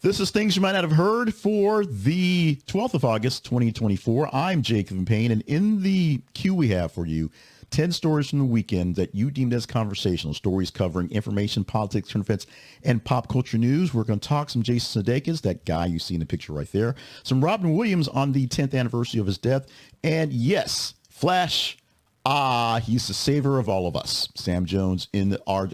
This is Things You Might Not Have Heard for the 12th of August, 2024. I'm Jacob Payne, and in the queue we have for you 10 stories from the weekend that you deemed as conversational, stories covering information, politics, current events, and pop culture news. We're going to talk some Jason Sudeikis, that guy you see in the picture right there, some Robb Williams on the 10th anniversary of his death, and yes, Flash, he's the savior of all of us. Sam Jones in our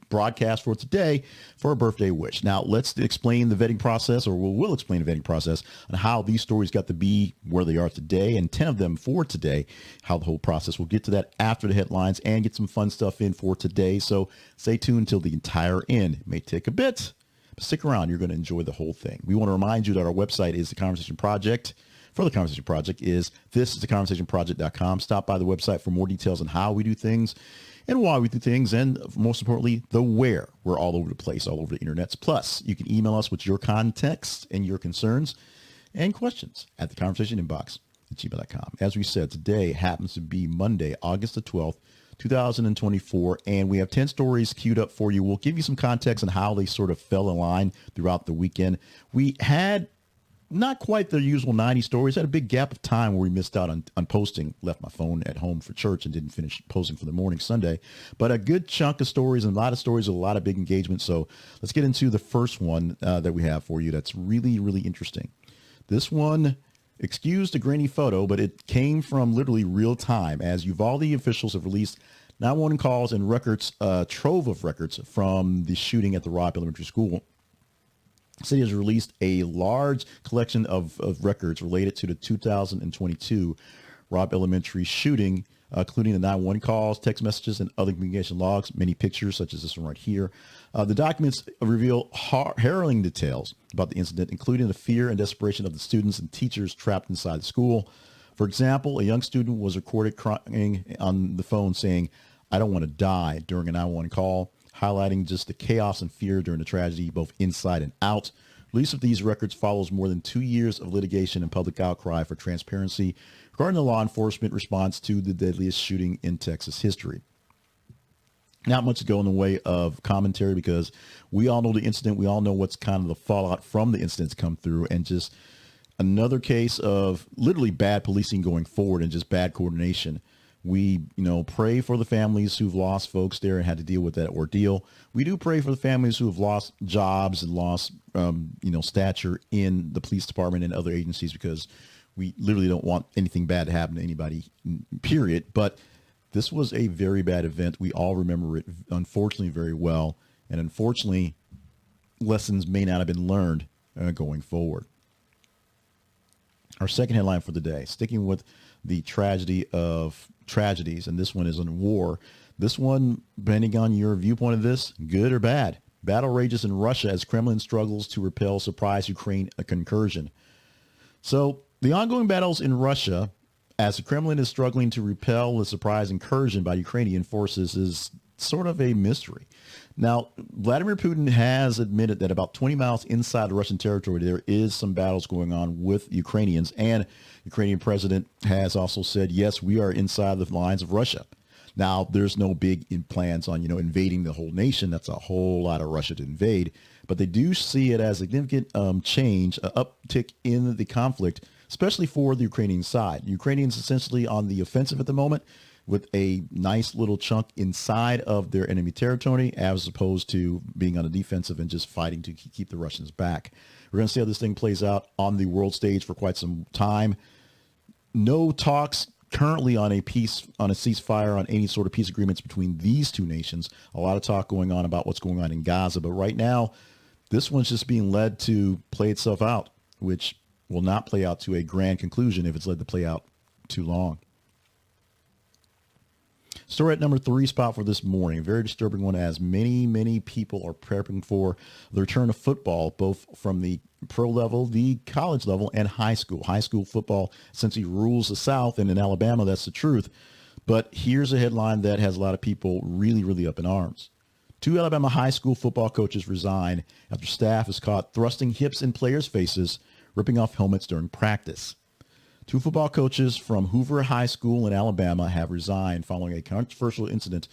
broadcast for today for a birthday wish. Now, let's explain the vetting process, or we'll explain the vetting process on how these stories got to be where they are today, and 10 of them for today, how the whole process. We'll get to that after the headlines and get some fun stuff in for today. So stay tuned until the entire end. It may take a bit, but stick around. You're going to enjoy the whole thing. We want to remind you that our website is The Conversation Project. For The Conversation Project is ThisIsTheConversationProject.com. Stop by the website for more details on how we do things and why we do things, and most importantly, the where. We're all over the place, all over the internets. Plus, you can email us with your context and your concerns and questions at theconversationinbox@gmail.com. As we said, today happens to be Monday, August the 12th, 2024, and we have 10 stories queued up for you. We'll give you some context on how they sort of fell in line throughout the weekend. We had not quite the usual 90 stories. Had a big gap of time where we missed out on posting, left my phone at home for church and didn't finish posting for the morning Sunday. But a good chunk of stories and a lot of stories with a lot of big engagement. So let's get into the first one that we have for you that's really, really interesting. This one, excuse the grainy photo, but it came from literally real time as Uvalde officials have released 911 calls and records, trove of records from the shooting at the Robb Elementary School. The city has released a large collection of records related to the 2022 Robb Elementary shooting, including the 911 calls, text messages, and other communication logs, many pictures, such as this one right here. The documents reveal harrowing details about the incident, including the fear and desperation of the students and teachers trapped inside the school. For example, a young student was recorded crying on the phone saying, "I don't want to die," during a 911 call, highlighting just the chaos and fear during the tragedy, both inside and out. Release of these records follows more than 2 years of litigation and public outcry for transparency regarding the law enforcement response to the deadliest shooting in Texas history. Not much to go in the way of commentary because we all know the incident. We all know what's kind of the fallout from the incidents come through, and just another case of literally bad policing going forward and just bad coordination. We, pray for the families who've lost folks there and had to deal with that ordeal. We do pray for the families who have lost jobs and lost, stature in the police department and other agencies, because we literally don't want anything bad to happen to anybody, period. But this was a very bad event. We all remember it, unfortunately, very well. And unfortunately, lessons may not have been learned going forward. Our second headline for the day, sticking with the tragedy of tragedies, and this one is on war. This one, depending on your viewpoint of this, good or bad. Battle rages in Russia as Kremlin struggles to repel surprise Ukraine incursion. So the ongoing battles in Russia as the Kremlin is struggling to repel the surprise incursion by Ukrainian forces is sort of a mystery. Now, Vladimir Putin has admitted that about 20 miles inside the Russian territory, there is some battles going on with Ukrainians, and Ukrainian president has also said, yes, we are inside the lines of Russia. Now, there's no big plans on, invading the whole nation. That's a whole lot of Russia to invade, but they do see it as a significant change, an uptick in the conflict, especially for the Ukrainian side. Ukrainians essentially on the offensive at the moment, with a nice little chunk inside of their enemy territory, as opposed to being on the defensive and just fighting to keep the Russians back. We're going to see how this thing plays out on the world stage for quite some time. No talks currently on a ceasefire, on any sort of peace agreements between these two nations. A lot of talk going on about what's going on in Gaza, but right now, this one's just being led to play itself out, which will not play out to a grand conclusion if it's led to play out too long. Story at number 3 spot for this morning, a very disturbing one, as many people are prepping for the return of football, both from the pro level, the college level, and high school. High school football essentially rules the South, and in Alabama, that's the truth. But here's a headline that has a lot of people really, really up in arms. 2 Alabama high school football coaches resign after staff is caught thrusting hips in players' faces, ripping off helmets during practice. 2 football coaches from Hoover High School in Alabama have resigned following a controversial incident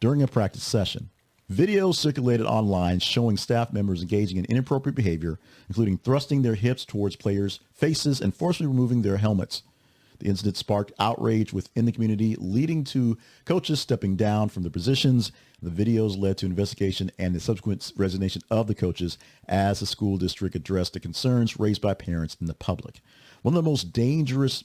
during a practice session. Videos circulated online showing staff members engaging in inappropriate behavior, including thrusting their hips towards players' faces and forcibly removing their helmets. The incident sparked outrage within the community, leading to coaches stepping down from their positions. The videos led to investigation and the subsequent resignation of the coaches as the school district addressed the concerns raised by parents and the public. One of the most dangerous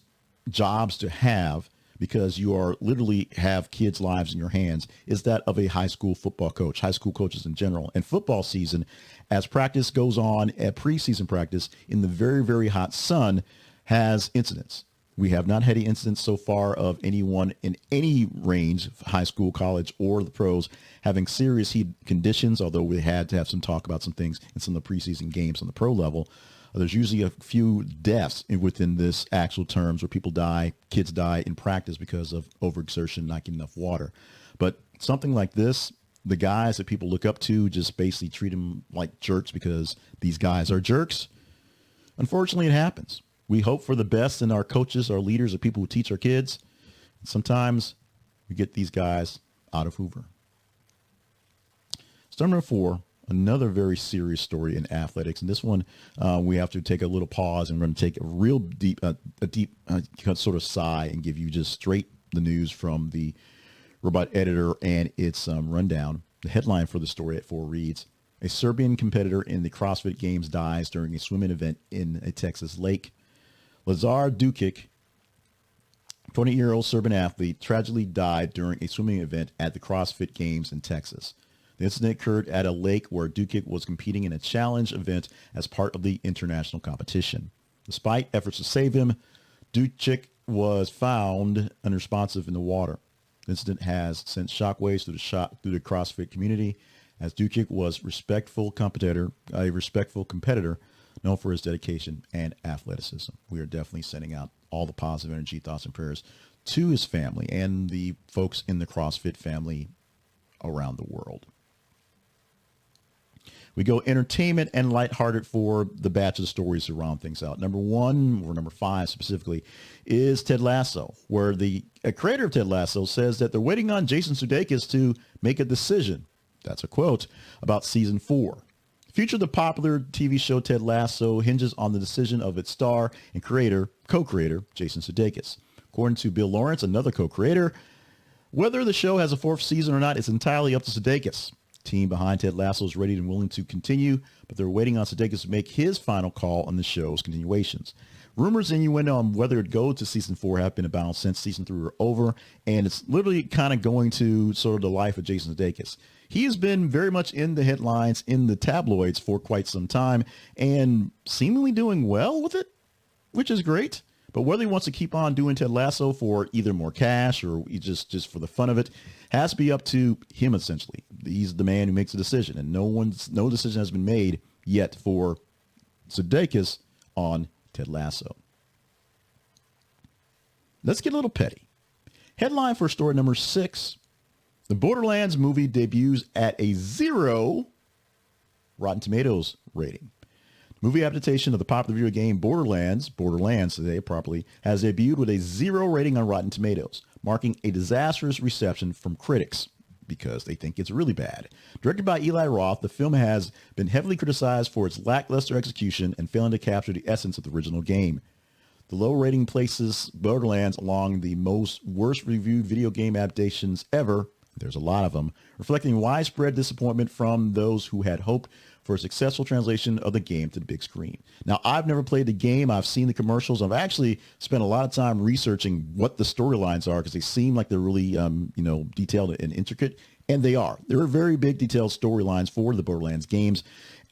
jobs to have, because you are literally have kids' lives in your hands, is that of a high school football coach, high school coaches in general. And football season, as practice goes on at preseason practice in the very, very hot sun, has incidents. We have not had any incidents so far of anyone in any range, high school, college, or the pros, having serious heat conditions, although we had to have some talk about some things in some of the preseason games on the pro level. There's usually a few deaths within this actual terms where people die, kids die in practice because of overexertion, not getting enough water. But something like this, the guys that people look up to just basically treat them like jerks because these guys are jerks. Unfortunately, it happens. We hope for the best in our coaches, our leaders, the people who teach our kids. Sometimes we get these guys out of Hoover. Story number 4, another very serious story in athletics. And this one, we have to take a little pause, and we're going to take a real deep sort of sigh and give you just straight the news from the robot editor and its rundown. The headline for the story at 4 reads, a Serbian competitor in the CrossFit Games dies during a swimming event in a Texas lake. Lazar Dukic, 20-year-old Serbian athlete, tragically died during a swimming event at the CrossFit Games in Texas. The incident occurred at a lake where Dukic was competing in a challenge event as part of the international competition. Despite efforts to save him, Dukic was found unresponsive in the water. The incident has sent shockwaves through the CrossFit community, as Dukic was a respectful competitor known for his dedication and athleticism. We are definitely sending out all the positive energy, thoughts, and prayers to his family and the folks in the CrossFit family around the world. We go entertainment and lighthearted for the batch of stories to round things out. Number 1, or number 5 specifically, is Ted Lasso, where the creator of Ted Lasso says that they're waiting on Jason Sudeikis to make a decision. That's a quote about season 4. The future of the popular TV show Ted Lasso hinges on the decision of its star and co-creator, Jason Sudeikis. According to Bill Lawrence, another co-creator, whether the show has a 4th season or not is entirely up to Sudeikis. The team behind Ted Lasso is ready and willing to continue, but they're waiting on Sudeikis to make his final call on the show's continuations. Rumors innuendo on whether it goes to season 4 have been about since season 3 were over, and it's literally kind of going to sort of the life of Jason Sudeikis. He has been very much in the headlines, in the tabloids for quite some time, and seemingly doing well with it, which is great. But whether he wants to keep on doing Ted Lasso for either more cash or just for the fun of it has to be up to him, essentially. He's the man who makes the decision, and no decision has been made yet for Sudeikis on Ted Lasso. Let's get a little petty. Headline for story number 6. The Borderlands movie debuts at a 0 Rotten Tomatoes rating. The movie adaptation of the popular video game Borderlands today properly, has debuted with a 0 rating on Rotten Tomatoes, marking a disastrous reception from critics because they think it's really bad. Directed by Eli Roth, the film has been heavily criticized for its lackluster execution and failing to capture the essence of the original game. The low rating places Borderlands along the worst reviewed video game adaptations ever. There's a lot of them, reflecting widespread disappointment from those who had hoped for a successful translation of the game to the big screen. Now, I've never played the game. I've seen the commercials. I've actually spent a lot of time researching what the storylines are because they seem like they're really, detailed and intricate, and they are. There are very big, detailed storylines for the Borderlands games,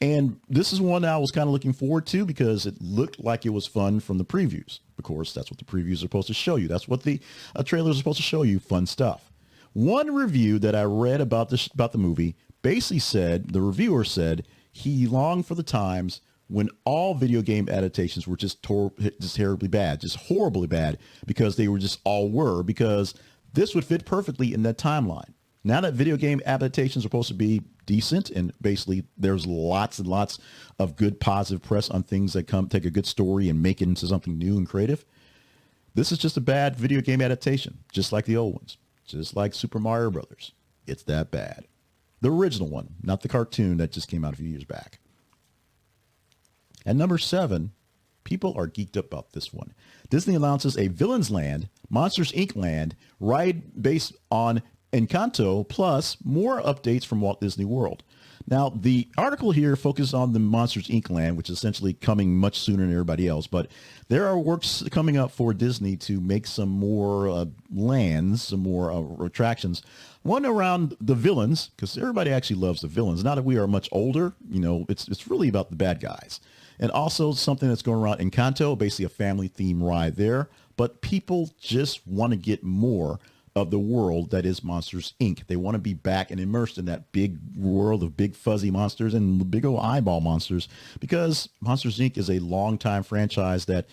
and this is one I was kind of looking forward to because it looked like it was fun from the previews. Of course, that's what the previews are supposed to show you. That's what the trailers are supposed to show you, fun stuff. One review that I read about the movie basically said, the reviewer said, he longed for the times when all video game adaptations were just terribly bad, just horribly bad, because they were just all were, because this would fit perfectly in that timeline. Now that video game adaptations are supposed to be decent, and basically there's lots and lots of good positive press on things that take a good story and make it into something new and creative, this is just a bad video game adaptation, just like the old ones. Just like Super Mario Brothers. It's that bad. The original one, not the cartoon that just came out a few years back. At number 7, people are geeked up about this one. Disney announces a Villains Land, Monsters Inc. land, ride based on Encanto, plus more updates from Walt Disney World. Now, the article here focuses on the Monsters Inc. land, which is essentially coming much sooner than everybody else. But there are works coming up for Disney to make some more lands, some more attractions. One around the villains, because everybody actually loves the villains. Now that we are much older, it's really about the bad guys. And also something that's going around Encanto, basically a family theme ride there. But people just want to get more of the world that is Monsters Inc. They want to be back and immersed in that big world of big fuzzy monsters and big old eyeball monsters, because Monsters Inc. is a long-time franchise that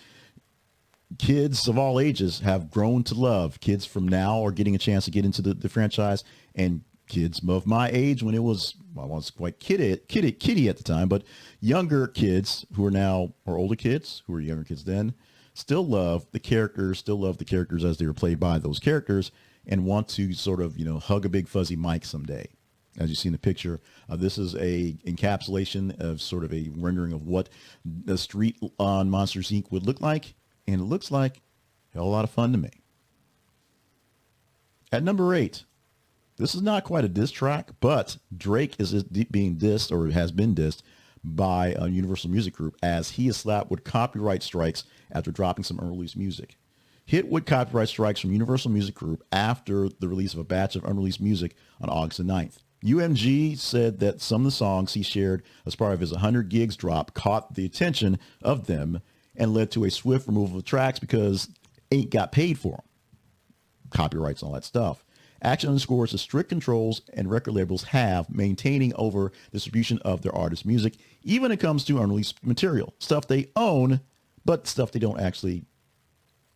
kids of all ages have grown to love. Kids from now are getting a chance to get into the franchise, and kids of my age, when it was, well, I was quite kiddie at the time, but younger kids who are now, or older kids who were younger kids then, still love the characters as they were played by those characters, and want to sort of, hug a big fuzzy Mike someday. As you see in the picture, this is a encapsulation of sort of a rendering of what the street on Monsters Inc. would look like, and it looks like a hell of a lot of fun to me. At number 8, this is not quite a diss track, but Drake is being dissed, or has been dissed, by a Universal Music Group, as he is slapped with copyright strikes after dropping some unreleased music. Hit with copyright strikes from Universal Music Group after the release of a batch of unreleased music on August the 9th. UMG said that some of the songs he shared as part of his 100 gigs drop caught the attention of them and led to a swift removal of tracks because ain't got paid for them. Copyrights and all that stuff. Action underscores the strict controls and record labels have maintaining over distribution of their artists' music, even when it comes to unreleased material, stuff they own, but stuff they don't actually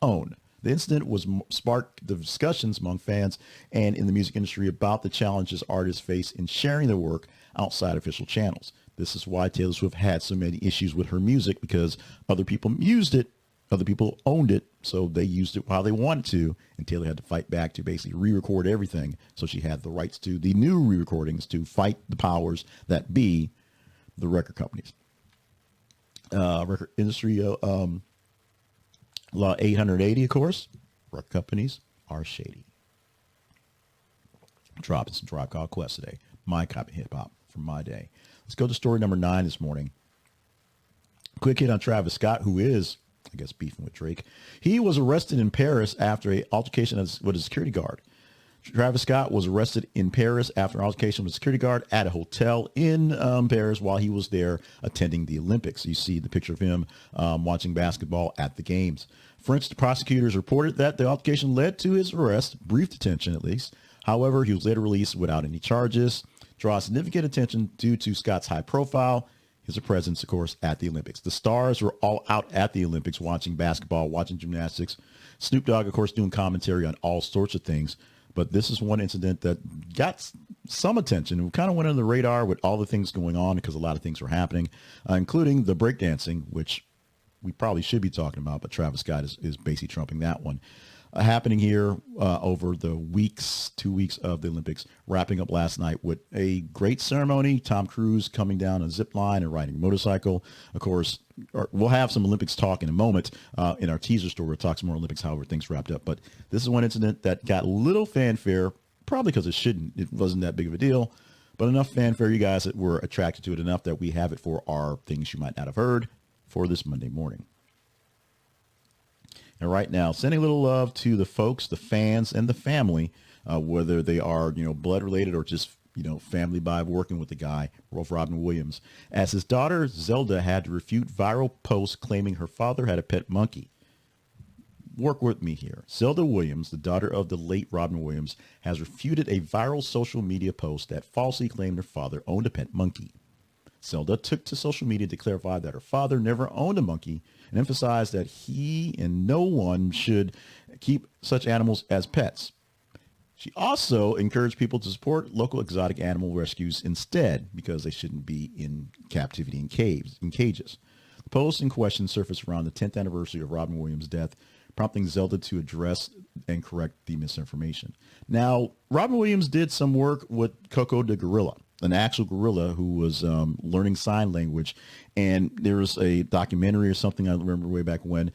own. The incident was sparked the discussions among fans and in the music industry about the challenges artists face in sharing their work outside official channels. This is why Taylor Swift had so many issues with her music, because other people used it, other people owned it, so they used it while they wanted to, and Taylor had to fight back to basically re-record everything, so she had the rights to the new re-recordings to fight the powers that be, the record companies. Record industry Law 880, of course. Record companies are shady. Dropping some Tribe Called Quest today. My copy hip hop from my day. Let's go to story number 9 this morning. Quick hit on Travis Scott, who is, I guess, beefing with Drake. He was arrested in Paris after an altercation with a security guard. Travis Scott was arrested in Paris after an altercation with a security guard at a hotel in Paris while he was there attending the Olympics. You see the picture of him watching basketball at the games. French prosecutors reported that the altercation led to his arrest, brief detention at least. However, he was later released without any charges. Draws significant attention due to Scott's high profile, his presence, of course, at the Olympics. The stars were all out at the Olympics watching basketball, watching gymnastics. Snoop Dogg, of course, doing commentary on all sorts of things. But this is one incident that got some attention. It kind of went under the radar with all the things going on because a lot of things were happening, including the breakdancing, which we probably should be talking about, but Travis Scott is basically trumping that one. Happening here over the 2 weeks of the Olympics, wrapping up last night with a great ceremony. Tom Cruise coming down a zip line and riding a motorcycle. Of course, we'll have some Olympics talk in a moment in our teaser story. We'll talk some more Olympics, however things wrapped up. But this is one incident that got little fanfare, probably because it wasn't that big of a deal, but enough fanfare, you guys, that were attracted to it enough that we have it for our things you might not have heard for this Monday morning. And right now, sending a little love to the folks, the fans, and the family, whether they are, blood related or just, family by working with the guy, Robb Williams, as his daughter Zelda had to refute viral posts claiming her father had a pet monkey. Work with me here. Zelda Williams, the daughter of the late Robb Williams, has refuted a viral social media post that falsely claimed her father owned a pet monkey. Zelda took to social media to clarify that her father never owned a monkey and emphasized that he and no one should keep such animals as pets. She also encouraged people to support local exotic animal rescues instead because they shouldn't be in captivity in cages. The post in question surfaced around the 10th anniversary of Robb Williams' death, prompting Zelda to address and correct the misinformation. Now, Robin Williams did some work with Coco the gorilla, an actual gorilla who was learning sign language. And there was a documentary or something I remember way back when,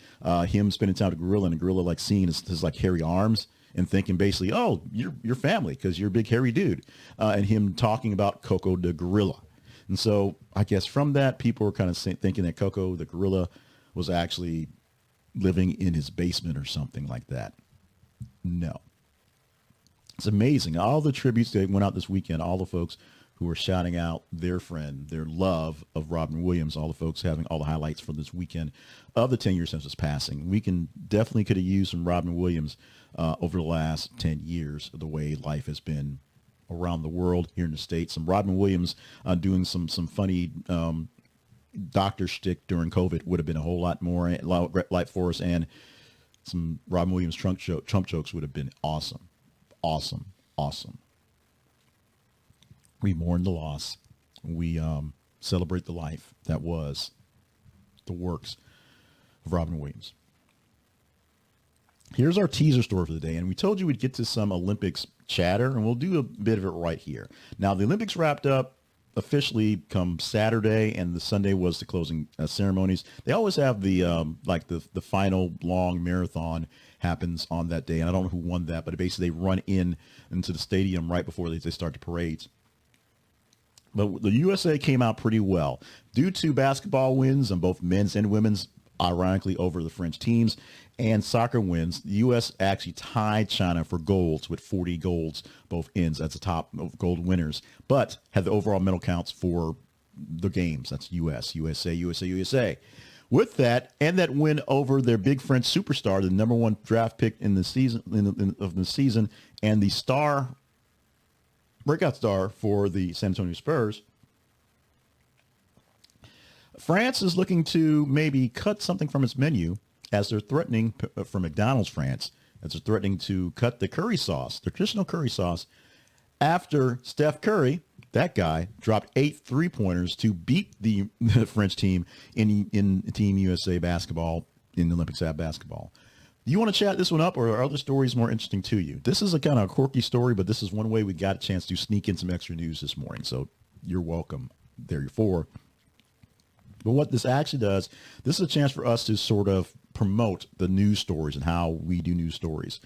him spending time with a gorilla, and the gorilla like seeing his like hairy arms and thinking basically, oh, you're family because you're a big hairy dude, and him talking about Coco the gorilla. And so I guess from that, people were kind of thinking that Coco the gorilla was actually living in his basement or something like that. No. It's amazing. All the tributes that went out this weekend, all the folks who were shouting out their friend, their love of Robin Williams, all the folks having all the highlights for this weekend of the 10 years since his passing. We definitely could have used some Robin Williams over the last 10 years, the way life has been around the world, here in the States. Some Robin Williams doing some funny doctor shtick during COVID would have been a whole lot more light for us, and some Robin Williams Trump jokes would have been awesome. Awesome. Awesome. We mourn the loss. We celebrate the life that was the works of Robin Williams. Here's our teaser story for the day. And we told you we'd get to some Olympics chatter, and we'll do a bit of it right here. Now, the Olympics wrapped up officially come Saturday, and the Sunday was the closing ceremonies. They always have the the final long marathon happens on that day. And I don't know who won that, but basically they run into the stadium right before they start the parades. But the USA came out pretty well due to basketball wins on both men's and women's, ironically over the French teams, and soccer wins. The U.S. actually tied China for golds with 40 golds, both ends. That's the top of gold winners, but had the overall medal counts for the games. That's U.S., USA, USA, USA. With that, and that win over their big French superstar, the number one draft pick in the season of the season, and the breakout star for the San Antonio Spurs. France is looking to maybe cut something from its menu, as they're threatening, for McDonald's France, as they're threatening to cut the curry sauce, the traditional curry sauce, after Steph Curry, that guy, dropped 8 3-pointers to beat the French team in Team USA basketball, in the Olympics at basketball. Do you want to chat this one up, or are other stories more interesting to you? This is a kind of quirky story, but this is one way we got a chance to sneak in some extra news this morning. So you're welcome. Therefore. But what this actually does, this is a chance for us to sort of promote the news stories and how we do news stories.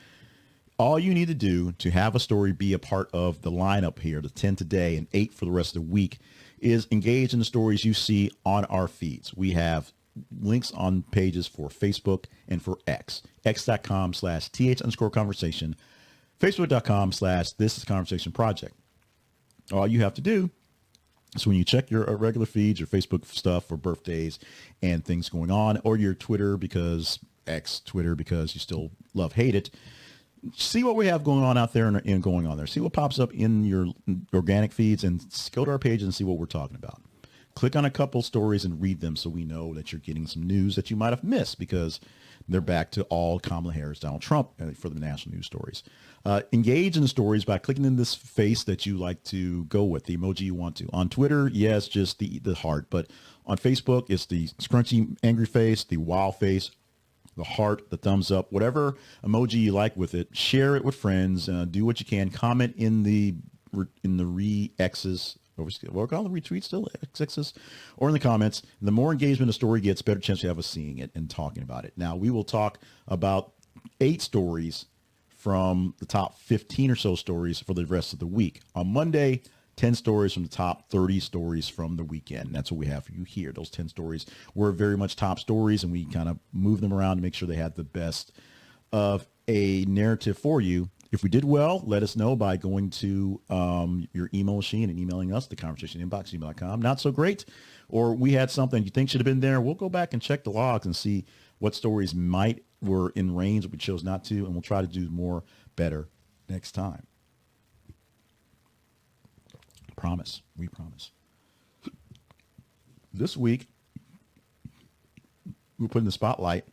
All you need to do to have a story be a part of the lineup here, the 10 today and 8 for the rest of the week, is engage in the stories you see on our feeds. We have links on pages for Facebook and for x.com/th_conversation, facebook.com/thisisconversationproject. All you have to do is, when you check your regular feeds, your Facebook stuff for birthdays and things going on, or your Twitter, because Twitter, because you still hate it, see what we have going on out there and going on there. See what pops up in your organic feeds, and go to our page and see what we're talking about. Click on a couple stories and read them so we know that you're getting some news that you might have missed, because they're back to all Kamala Harris, Donald Trump for the national news stories. Engage in the stories by clicking in this face that you like to go with, the emoji you want to. On Twitter, yes, just the heart. But on Facebook, it's the scrunchy angry face, the wow face, the heart, the thumbs up, whatever emoji you like with it. Share it with friends. Do what you can. Comment in the re-X's. We'll call them retweets still, X's, or in the comments. The more engagement a story gets, better chance you have of seeing it and talking about it. Now, we will talk about 8 stories from the top 15 or so stories for the rest of the week. On Monday, 10 stories from the top 30 stories from the weekend. That's what we have for you here. Those 10 stories were very much top stories, and we kind of move them around to make sure they had the best of a narrative for you. If we did well, let us know by going to your email machine and emailing us, the conversation inbox, email.com. Not so great, or we had something you think should have been there. We'll go back and check the logs and see what stories were in range that we chose not to, and we'll try to do more better next time. Promise. We promise. This week, we're putting the spotlight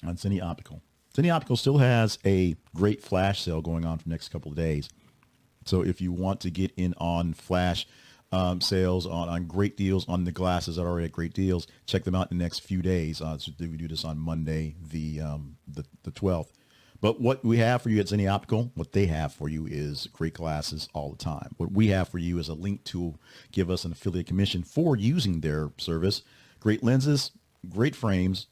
on Cine Optical. Cine Optical still has a great flash sale going on for the next couple of days. So if you want to get in on flash sales on great deals on the glasses that are already at great deals. Check them out in the next few days. So we do this on Monday, the 12th. But what we have for you at Zenny Optical, what they have for you is great glasses all the time. What we have for you is a link to give us an affiliate commission for using their service. Great lenses, great frames,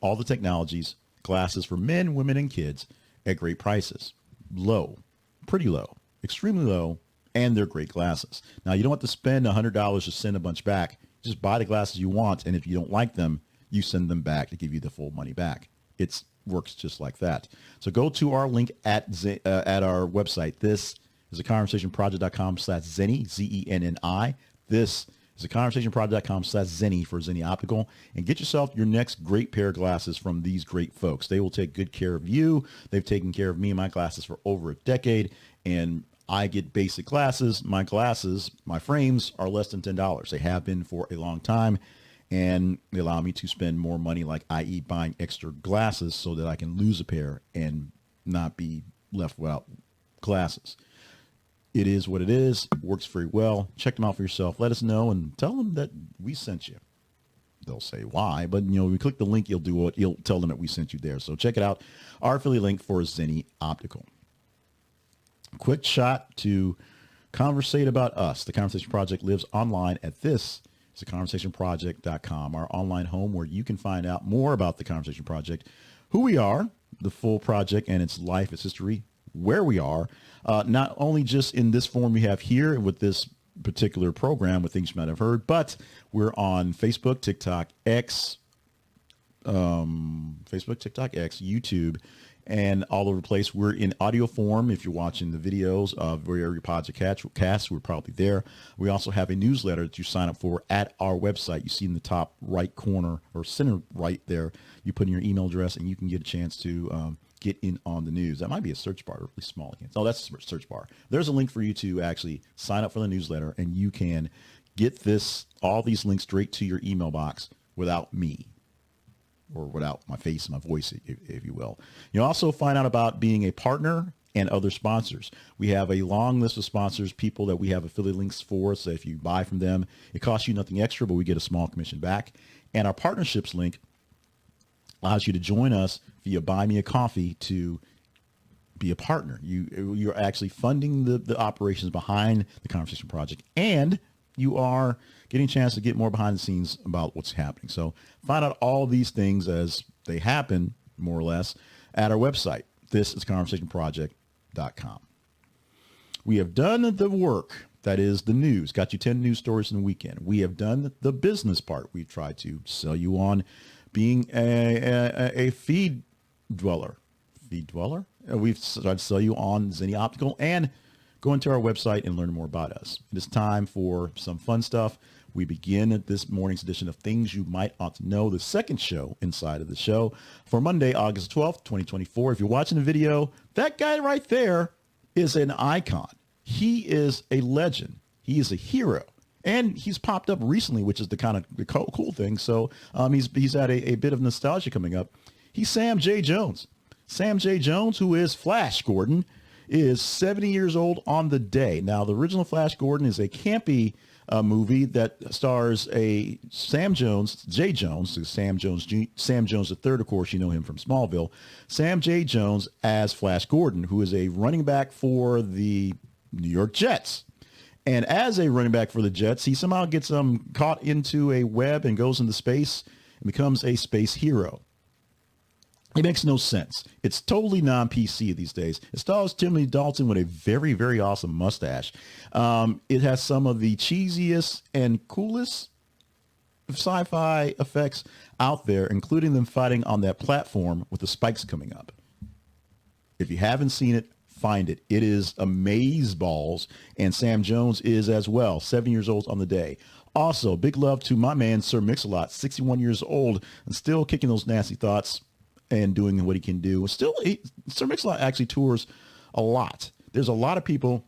all the technologies, glasses for men, women, and kids at great prices. Low, pretty low, extremely low, and they're great glasses. Now, you don't have to spend $100 to send a bunch back. Just buy the glasses you want, and if you don't like them, you send them back to give you the full money back. It works just like that. So go to our link at our website. This is theconversationproject.com/Zenny, Zenni. This is theconversationproject.com/Zenny for Zenny Optical, and get yourself your next great pair of glasses from these great folks. They will take good care of you. They've taken care of me and my glasses for over a decade, and I get basic glasses. My glasses, my frames are less than $10. They have been for a long time, and they allow me to spend more money, like i.e. buying extra glasses so that I can lose a pair and not be left without glasses. It is what it is. It works very well. Check them out for yourself. Let us know and tell them that we sent you. They'll say why, but when you click the link, you'll tell them that we sent you there. So check it out. Our affiliate link for Zenny Optical. Quick shot to conversate about us. The Conversation Project lives online at this. It's theconversationproject.com, our online home where you can find out more about the Conversation Project, who we are, the full project and its life, its history, where we are, not only just in this form we have here with this particular program with things you might have heard, but we're on Facebook, TikTok, YouTube, and all over the place. We're in audio form. If you're watching the videos of wherever your podcast, we're probably there. We also have a newsletter that you sign up for at our website. You see in the top right corner or center right there, you put in your email address and you can get a chance to get in on the news. That might be a search bar, really small again. Oh, that's a search bar. There's a link for you to actually sign up for the newsletter, and you can get all these links straight to your email box without me, or without my face and my voice, if you will. You'll also find out about being a partner and other sponsors. We have a long list of sponsors, people that we have affiliate links for. So if you buy from them, it costs you nothing extra, but we get a small commission back. And our partnerships link allows you to join us via Buy Me a Coffee to be a partner. You're actually funding the operations behind the Conversation Project, and you are getting a chance to get more behind the scenes about what's happening. So find out all these things as they happen, more or less, at our website. This is conversationproject.com. We have done the work, that is the news, got you 10 news stories in the weekend. We have done the business part. We've tried to sell you on being a feed dweller. We've tried to sell you on Zenny Optical, and go into our website and learn more about us. It is time for some fun stuff. We begin this morning's edition of Things You Might Ought to Know, the second show inside of the show for Monday, August 12th, 2024. If you're watching the video, that guy right there is an icon. He is a legend. He is a hero. And he's popped up recently, which is the kind of cool thing. So he's had a bit of nostalgia coming up. He's Sam J. Jones. Sam J. Jones, who is Flash Gordon, is 70 years old on the day. Now, the original Flash Gordon is a campy movie that stars a Sam Jones, J. Jones, Sam Jones III, of course, you know him from Smallville. Sam J. Jones as Flash Gordon, who is a running back for the New York Jets. And as a running back for the Jets, he somehow gets caught into a web and goes into space and becomes a space hero. It makes no sense. It's totally non-PC these days. It stars Timothy Dalton with a very, very awesome mustache. It has some of the cheesiest and coolest sci-fi effects out there, including them fighting on that platform with the spikes coming up. If you haven't seen it, find it. It is amazeballs, and Sam Jones is as well, 7 years old on the day. Also, big love to my man, Sir Mix-a-Lot, 61 years old, and still kicking those nasty thoughts and doing what he can do. Still, Sir Mix-a-Lot actually tours a lot. There's a lot of people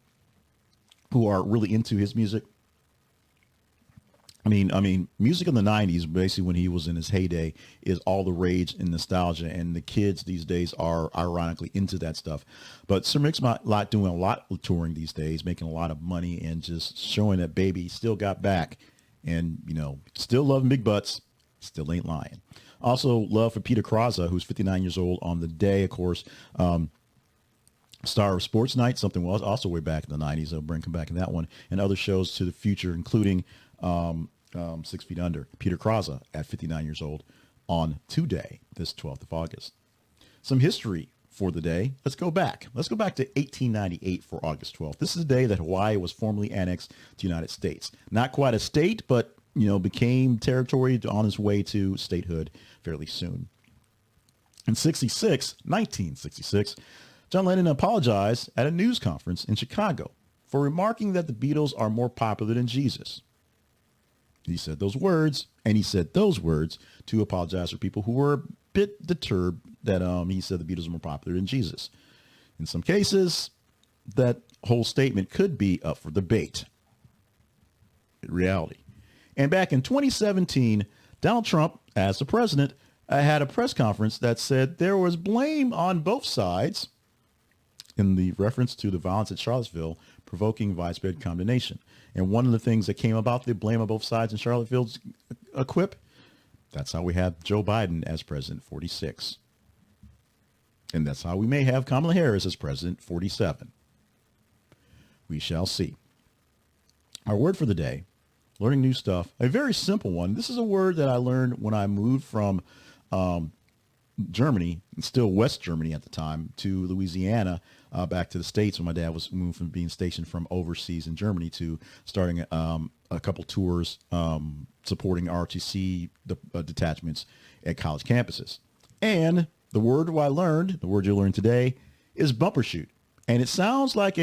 who are really into his music, I mean, music in the '90s, basically when he was in his heyday, is all the rage and nostalgia, and the kids these days are ironically into that stuff. But Sir Mix-a-Lot doing a lot of touring these days, making a lot of money, and just showing that baby still got back, and still loving big butts, still ain't lying. Also, love for Peter Kraza, who's 59 years old on the day, of course. Star of Sports Night, something was also way back in the '90s. I'll bring him back in that one, and other shows to the future, including 6 Feet Under. Peter Kraza at 59 years old on today, this 12th of August. Some history for the day. Let's go back. Let's go back to 1898 for August 12th. This is the day that Hawaii was formally annexed to the United States. Not quite a state, but became territory on its way to statehood fairly soon. In 1966, John Lennon apologized at a news conference in Chicago for remarking that the Beatles are more popular than Jesus. He said those words, and he said those words to apologize for people who were a bit deterred that he said the Beatles are more popular than Jesus. In some cases, that whole statement could be up for debate. In reality. And back in 2017, Donald Trump, as the president, had a press conference that said there was blame on both sides in the reference to the violence at Charlottesville, provoking widespread condemnation. And one of the things that came about the blame on both sides in Charlottesville's quip, that's how we have Joe Biden as president 46. And that's how we may have Kamala Harris as president 47. We shall see. Our word for the day, learning new stuff, a very simple one. This is a word that I learned when I moved from Germany, still West Germany at the time, to Louisiana, back to the States when my dad was moved from being stationed from overseas in Germany to starting a couple tours supporting ROTC detachments at college campuses. And the word I learned, the word you'll learn today, is bumper shoot. And it sounds like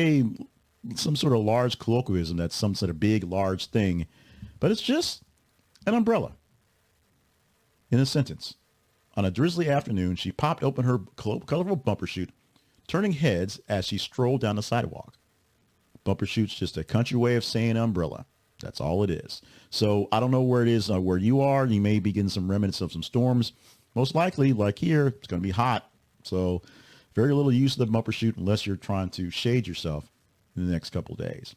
some sort of large colloquialism, that's some sort of big, large thing, but it's just an umbrella in a sentence. On a drizzly afternoon, she popped open her colorful bumper chute, turning heads as she strolled down the sidewalk. Bumper chute's just a country way of saying umbrella. That's all it is. So I don't know where it is, where you are. You may be getting some remnants of some storms. Most likely, like here, it's going to be hot. So very little use of the bumper chute unless you're trying to shade yourself in the next couple of days.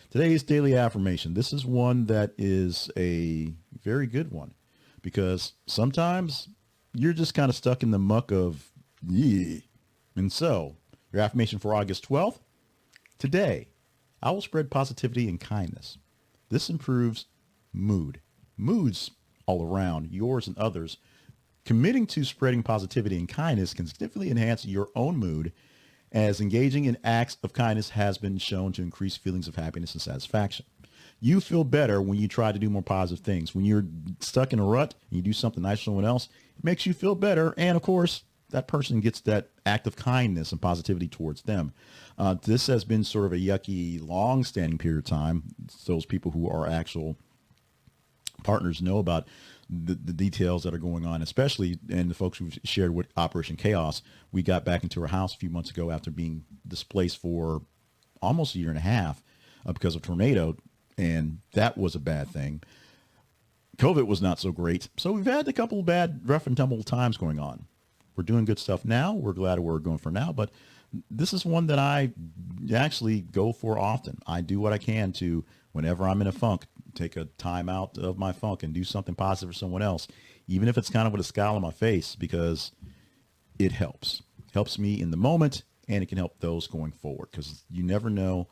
Today's daily affirmation. This is one that is a very good one, because sometimes you're just kind of stuck in the muck of, yeah. And so your affirmation for August 12th, today, I will spread positivity and kindness. This improves moods all around, yours and others. Committing to spreading positivity and kindness can significantly enhance your own mood, as engaging in acts of kindness has been shown to increase feelings of happiness and satisfaction. You feel better when you try to do more positive things. When you're stuck in a rut and you do something nice for someone else, it makes you feel better. And of course, that person gets that act of kindness and positivity towards them. This has been sort of a yucky, long-standing period of time. Those people who are actual partners know about the details that are going on, especially, and the folks who've shared with Operation Chaos. We got back into our house a few months ago after being displaced for almost a year and a half because of tornado. And that was a bad thing. COVID was not so great. So we've had a couple of bad rough and tumble times going on. We're doing good stuff now. We're glad we're going for now. But this is one that I actually go for often. I do what I can to, whenever I'm in a funk, take a time out of my funk and do something positive for someone else, even if it's kind of with a scowl on my face, because it helps. It helps me in the moment, and it can help those going forward, because you never know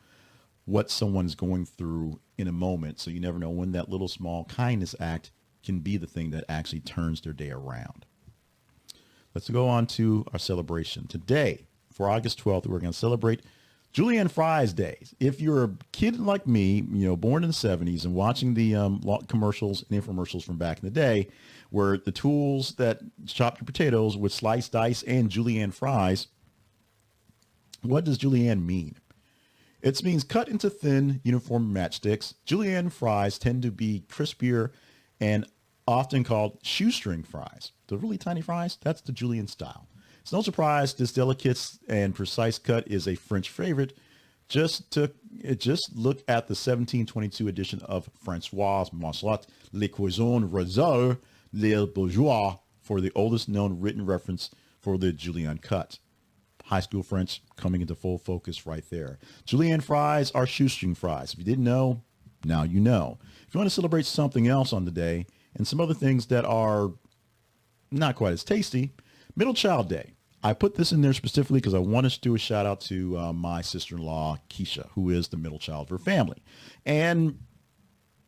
what someone's going through in a moment. So you never know when that little small kindness act can be the thing that actually turns their day around. Let's go on to our celebration. Today, for August 12th, we're going to celebrate Julianne Fry's Day. If you're a kid like me, born in the 70s and watching the commercials and infomercials from back in the day, where the tools that chop your potatoes with sliced dice and Julianne fries, what does Julianne mean? It means cut into thin, uniform matchsticks. Julienne fries tend to be crispier and often called shoestring fries. The really tiny fries, that's the Julienne style. It's no surprise this delicate and precise cut is a French favorite, Just look at the 1722 edition of Francois Marcelat Les Cuisons Réserve les Bourgeois for the oldest known written reference for the Julienne cut. High school French coming into full focus right there. Julienne fries are shoestring fries. If you didn't know, now you know. If you want to celebrate something else on the day and some other things that are not quite as tasty, Middle Child Day. I put this in there specifically because I want to do a shout out to my sister-in-law, Keisha, who is the middle child of her family. And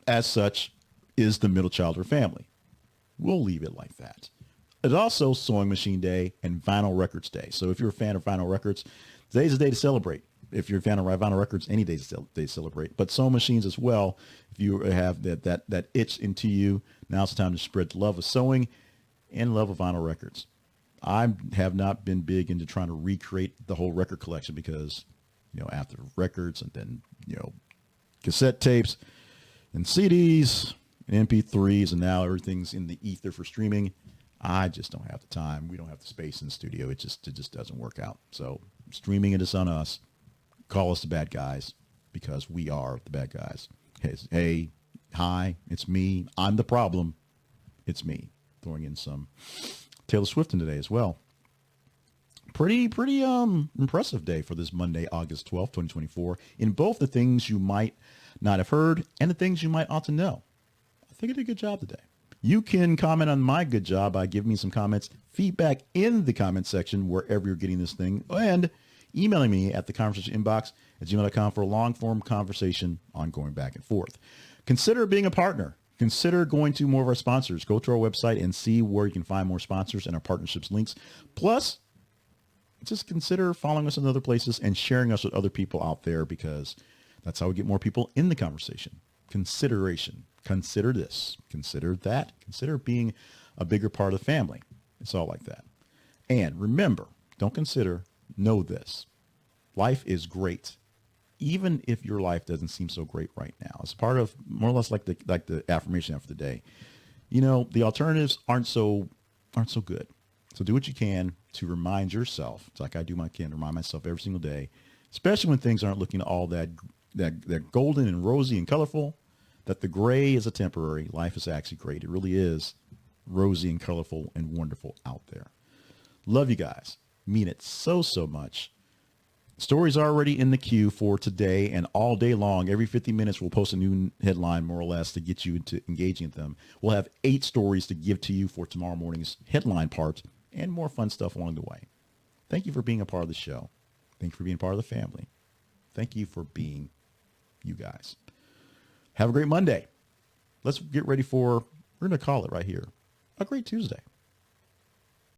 as such, is the middle child of her family. We'll leave it like that. It's also Sewing Machine Day and Vinyl Records Day. So if you're a fan of vinyl records, today's a day to celebrate. If you're a fan of vinyl records, any day to celebrate. But sewing machines as well. If you have that itch into you, now's the time to spread the love of sewing and love of vinyl records. I have not been big into trying to recreate the whole record collection because, after records and then, cassette tapes and CDs and MP3s, and now everything's in the ether for streaming. I just don't have the time. We don't have the space in the studio. It just doesn't work out. So streaming it is on us. Call us the bad guys because we are the bad guys. Hey, hi, it's me. I'm the problem. It's me. Throwing in some Taylor Swift in today as well. Pretty impressive day for this Monday, August 12th, 2024, in both the things you might not have heard and the things you might ought to know. I think I did a good job today. You can comment on my good job by giving me some comments, feedback in the comment section wherever you're getting this thing, and emailing me at the conversation inbox at gmail.com for a long-form conversation on going back and forth. Consider being a partner. Consider going to more of our sponsors. Go to our website and see where you can find more sponsors and our partnerships links. Plus, just consider following us in other places and sharing us with other people out there because that's how we get more people in the conversation. Consideration. Consider this. Consider that. Consider being a bigger part of the family. It's all like that. And remember, don't consider, know this. Life is great. Even if your life doesn't seem so great right now, it's part of more or less like the affirmation after the day. The alternatives aren't so good. So do what you can to remind yourself. It's like I do my can, remind myself every single day, especially when things aren't looking all that golden and rosy and colorful, that the gray is a temporary. Life is actually great. It really is rosy and colorful and wonderful out there. Love you guys. Mean it so much. Stories are already in the queue for today and all day long. Every 50 minutes, we'll post a new headline, more or less, to get you into engaging with them. We'll have 8 stories to give to you for tomorrow morning's headline part and more fun stuff along the way. Thank you for being a part of the show. Thank you for being part of the family. Thank you for being you guys. Have a great Monday. Let's get ready for, we're going to call it right here, a great Tuesday.